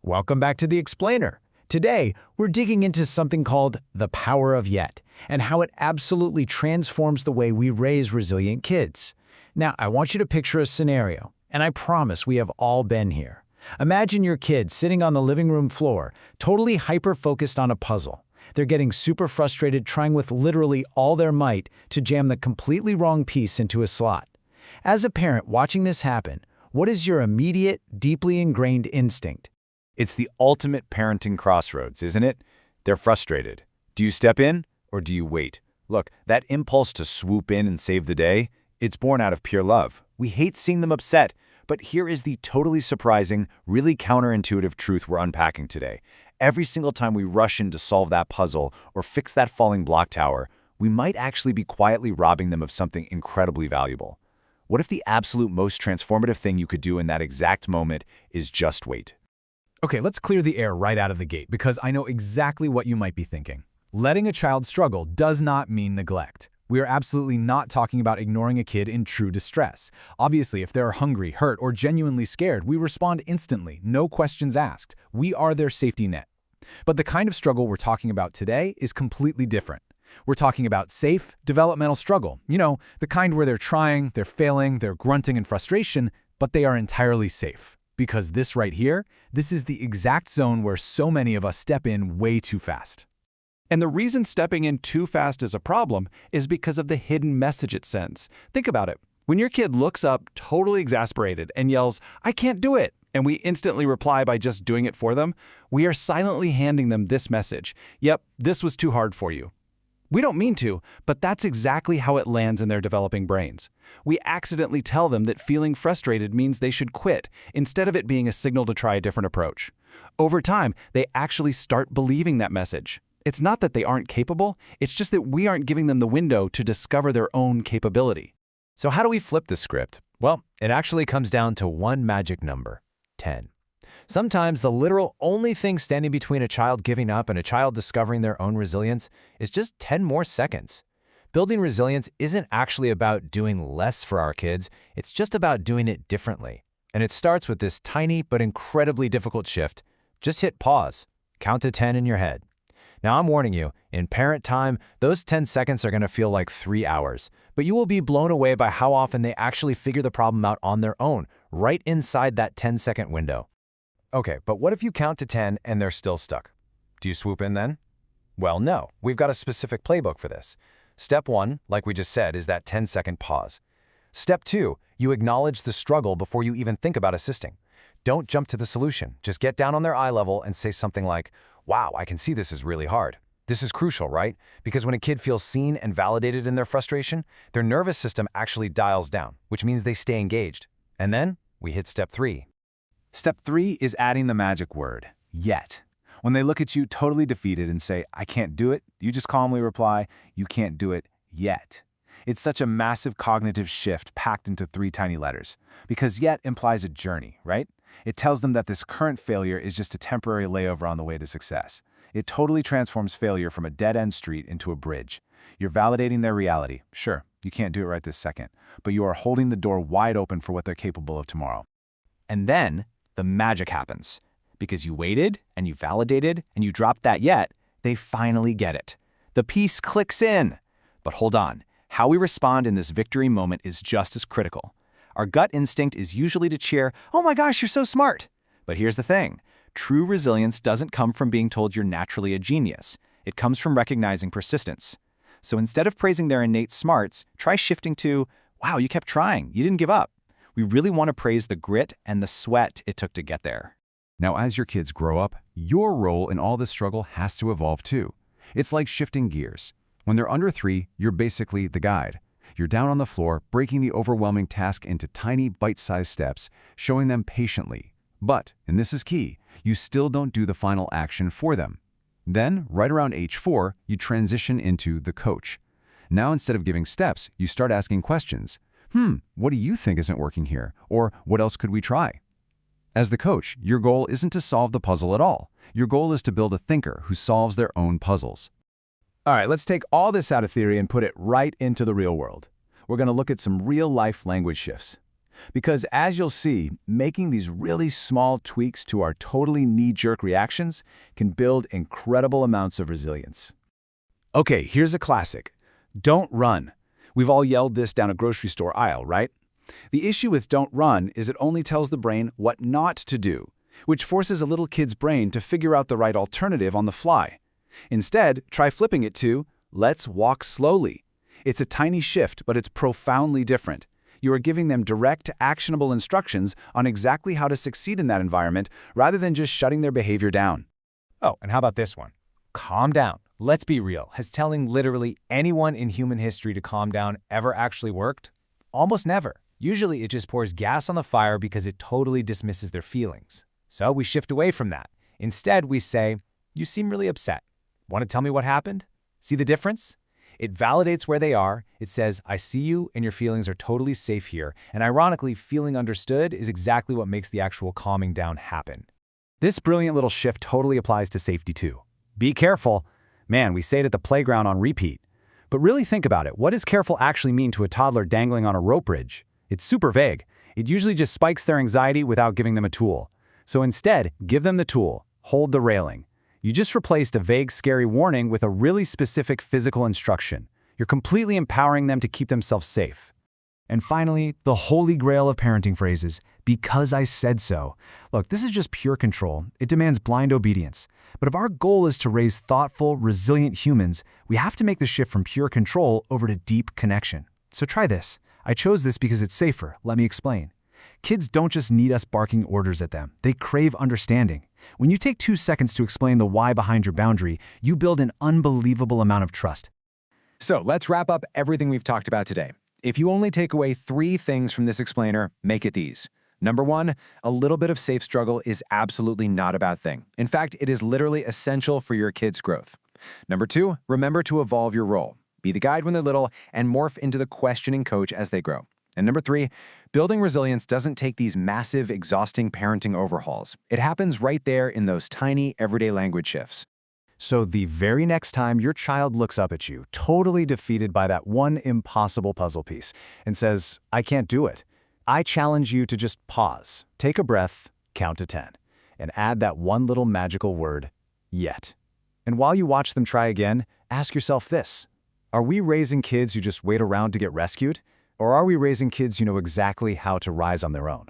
Welcome back to The Explainer. Today, we're digging into something called the power of yet and how it absolutely transforms the way we raise resilient kids. Now, I want you to picture a scenario, and I promise we have all been here. Imagine your kid sitting on the living room floor, totally hyper-focused on a puzzle. They're getting super frustrated trying with literally all their might to jam the completely wrong piece into a slot. As a parent watching this happen, what is your immediate, deeply ingrained instinct? It's the ultimate parenting crossroads, isn't it? They're frustrated. Do you step in or do you wait? Look, that impulse to swoop in and save the day, it's born out of pure love. We hate seeing them upset, but here is the totally surprising, really counterintuitive truth we're unpacking today. Every single time we rush in to solve that puzzle or fix that falling block tower, we might actually be quietly robbing them of something incredibly valuable. What if the absolute most transformative thing you could do in that exact moment is just wait? Okay, let's clear the air right out of the gate because I know exactly what you might be thinking. Letting a child struggle does not mean neglect. We are absolutely not talking about ignoring a kid in true distress. Obviously, if they're hungry, hurt, or genuinely scared, we respond instantly, no questions asked. We are their safety net. But the kind of struggle we're talking about today is completely different. We're talking about safe, developmental struggle. You know, the kind where they're trying, they're failing, they're grunting in frustration, but they are entirely safe. Because this right here, this is the exact zone where so many of us step in way too fast. And the reason stepping in too fast is a problem is because of the hidden message it sends. Think about it. When your kid looks up totally exasperated and yells, "I can't do it," and we instantly reply by just doing it for them, we are silently handing them this message. Yep, this was too hard for you. We don't mean to, but that's exactly how it lands in their developing brains. We accidentally tell them that feeling frustrated means they should quit, instead of it being a signal to try a different approach. Over time, they actually start believing that message. It's not that they aren't capable, it's just that we aren't giving them the window to discover their own capability. So how do we flip the script? Well, it actually comes down to one magic number: 10. Sometimes the literal only thing standing between a child giving up and a child discovering their own resilience is just 10 more seconds. Building resilience isn't actually about doing less for our kids, it's just about doing it differently. And it starts with this tiny but incredibly difficult shift. Just hit pause. Count to 10 in your head. Now I'm warning you, in parent time, those 10 seconds are going to feel like 3 hours, but you will be blown away by how often they actually figure the problem out on their own, right inside that 10-second window. Okay, but what if you count to 10 and they're still stuck? Do you swoop in then? Well, no. We've got a specific playbook for this. Step 1, like we just said, is that 10-second pause. Step 2, you acknowledge the struggle before you even think about assisting. Don't jump to the solution. Just get down on their eye level and say something like, "Wow, I can see this is really hard." This is crucial, right? Because when a kid feels seen and validated in their frustration, their nervous system actually dials down, which means they stay engaged. And then we hit step 3. Step 3 is adding the magic word, yet. When they look at you totally defeated and say, "I can't do it," you just calmly reply, "You can't do it yet." It's such a massive cognitive shift packed into 3 tiny letters. Because yet implies a journey, right? It tells them that this current failure is just a temporary layover on the way to success. It totally transforms failure from a dead-end street into a bridge. You're validating their reality. Sure, you can't do it right this second, but you are holding the door wide open for what they're capable of tomorrow. And then the magic happens. Because you waited, and you validated, and you dropped that yet, they finally get it. The piece clicks in. But hold on. How we respond in this victory moment is just as critical. Our gut instinct is usually to cheer, "Oh my gosh, you're so smart." But here's the thing. True resilience doesn't come from being told you're naturally a genius. It comes from recognizing persistence. So instead of praising their innate smarts, try shifting to, "Wow, you kept trying. You didn't give up." We really want to praise the grit and the sweat it took to get there. Now, as your kids grow up, your role in all this struggle has to evolve too. It's like shifting gears. When they're under 3, you're basically the guide. You're down on the floor, breaking the overwhelming task into tiny, bite-sized steps, showing them patiently. But, and this is key, you still don't do the final action for them. Then, right around age 4, you transition into the coach. Now, instead of giving steps, you start asking questions. What do you think isn't working here? Or what else could we try? As the coach, your goal isn't to solve the puzzle at all. Your goal is to build a thinker who solves their own puzzles. All right, let's take all this out of theory and put it right into the real world. We're going to look at some real-life language shifts. Because as you'll see, making these really small tweaks to our totally knee-jerk reactions can build incredible amounts of resilience. Okay, here's a classic. Don't run. We've all yelled this down a grocery store aisle, right? The issue with don't run is it only tells the brain what not to do, which forces a little kid's brain to figure out the right alternative on the fly. Instead, try flipping it to, let's walk slowly. It's a tiny shift, but it's profoundly different. You are giving them direct, actionable instructions on exactly how to succeed in that environment rather than just shutting their behavior down. Oh, and how about this one? Calm down. Let's be real. Has telling literally anyone in human history to calm down ever actually worked? Almost never. Usually it just pours gas on the fire because it totally dismisses their feelings. So we shift away from that. Instead, we say, you seem really upset. Want to tell me what happened? See the difference? It validates where they are. It says, I see you and your feelings are totally safe here. And ironically, feeling understood is exactly what makes the actual calming down happen. This brilliant little shift totally applies to safety too. Be careful. Man, we say it at the playground on repeat. But really think about it. What does careful actually mean to a toddler dangling on a rope bridge? It's super vague. It usually just spikes their anxiety without giving them a tool. So instead, give them the tool. Hold the railing. You just replaced a vague, scary warning with a really specific physical instruction. You're completely empowering them to keep themselves safe. And finally, the holy grail of parenting phrases, because I said so. Look, this is just pure control. It demands blind obedience. But if our goal is to raise thoughtful, resilient humans, we have to make the shift from pure control over to deep connection. So try this. I chose this because it's safer. Let me explain. Kids don't just need us barking orders at them. They crave understanding. When you take 2 seconds to explain the why behind your boundary, you build an unbelievable amount of trust. So let's wrap up everything we've talked about today. If you only take away 3 things from this explainer, make it these. Number 1, a little bit of safe struggle is absolutely not a bad thing. In fact, it is literally essential for your kids' growth. Number 2, remember to evolve your role. Be the guide when they're little and morph into the questioning coach as they grow. And number 3, building resilience doesn't take these massive, exhausting parenting overhauls. It happens right there in those tiny, everyday language shifts. So the very next time your child looks up at you, totally defeated by that one impossible puzzle piece, and says, I can't do it, I challenge you to just pause, take a breath, count to 10, and add that one little magical word, yet. And while you watch them try again, ask yourself this. Are we raising kids who just wait around to get rescued? Or are we raising kids who know exactly how to rise on their own?